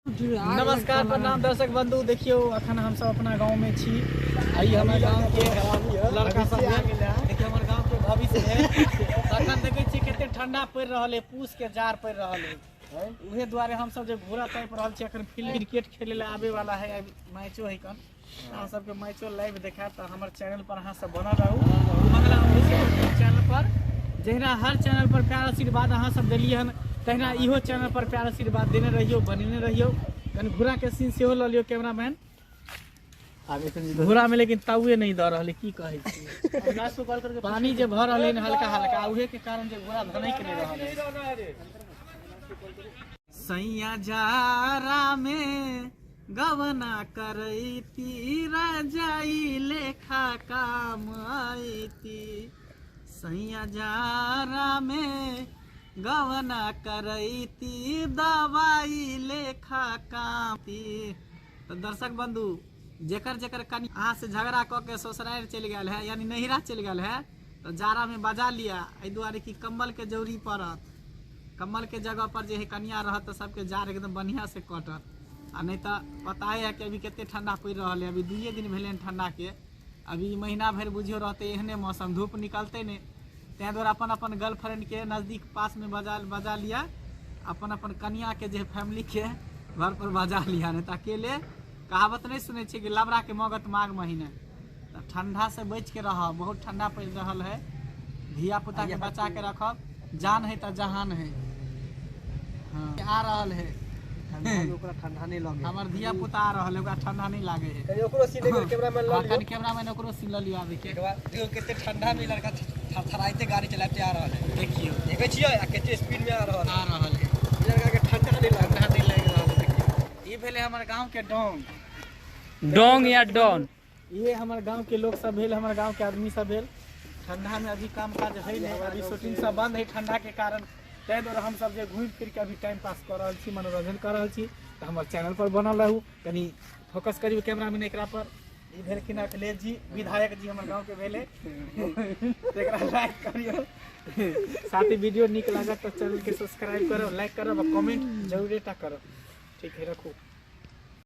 नमस्कार प्रणाम दर्शक बंधु। देखियो अखन हम सब अपना गांव में छी। आई हमारे गांव के लड़का सब देखियो हमर गांव के भविष्य है। अखन देखे छी केते ठंडा पड़ रहल है, पूस के जार पड़ रहल है। उहे द्वारे हम सब जे घोड़ा टाइप रहल छी। अखन फील्ड क्रिकेट खेले ले आवे वाला है, मैचो है कन। अहाँ सबके मैचो लाइव देखाब त हमर चैनल पर अहाँ सब बनल रहू। मंगला चैनल पर जहिना हर चैनल पर प्यार आशीर्वाद अहाँ सब देलिए हन, तहिना इहो चैनल पर प्यार आशीर्वाद देने रहियो, बनेने रहियो। कनि घोड़ा के सीन सेहो ल लियो कैमरामैन घोड़ा में, लेकिन ताउए नहीं द रहले की कहे छी। पानी जे भर रहले हल्का हल्का, उहे के कारण जे घोड़ा धनै के नहीं रहले। सैया जारा में गवना करैती, राजाई लेखा काम आईती। सैया जारा में गवना करैती, दवाई लेखा कामती। तो दर्शक बंधु, जेकर जेकर कनी अहाँ से झगड़ा क के ससुराल चल गया है, यानी नैहरा चल गया है, तो जारा में बजा लिया। एहि दुआरे कि कम्बल के जरूरी पड़त। कम्बल के जगह पर जे है कनिया रहत तो सबके जार एकदम बढ़िया से कटत। आ नहीं तो पता है कि अभी केते ठंडा पड़ रहा है। अभी 2 दिन भेले ठंडा के, अभी महीना भर बुझियो रहते एहने मौसम, धूप निकलते नहीं। तैं द्वारा अपन अपन गर्लफ्रेंड के नज़दीक पास में बजा लिया, अपन अपन कनिया के जे फैमिली के घर पर बजा लिया। नहीं तो अकेले कहावत नहीं सुने छे कि लबरा के मगत माघ महीने। तो ठंडा से बच के रह, बहुत ठंडा पड़ रहा है। धिया पुता के बचा के रखब, जान है तो जहान है। हाँ आ रहा है ठंडा नहीं लगे, हमार धिया पुता आ रहा है, ठंडा नहीं लागे है। ओकरो सीन कैमरामैन ओकरो सीन ल लियो। आबे के देखियो केते ठंडा में लड़का थरथराइते गाड़ी चलाते आ रहा है। देखियो देखे छियै केते स्पीड में आ रहा है। लड़का के ठंडा नहीं लग रहा है। देखियो ई भेले हमर गांव के डोंग या डॉन। ये हमर गांव के लोग सब भेल, हमर गांव के आदमी सब भेल। ठंडा में अभी काम काज है नहीं, अभी शूटिंग सब बंद है ठंडा के कारण। तै द्वारा हम सब जे घूम फिर के अभी टाइम पास कर रहल छी, मनोरंजन कर रहल छी। तो हमर चैनल पर बनल रहू, कनी फोकस करियो कैमरामैन एकरा पर। ई भेल कि अखिलेश जी विधायक जी हमर गांव के भेले, एकरा लाइक करियो। साथ ही वीडियो निक लागत तो चैनल के सब्सक्राइब करो, लाइक करो और कमेंट जरूर करो। ठीक है, रखो।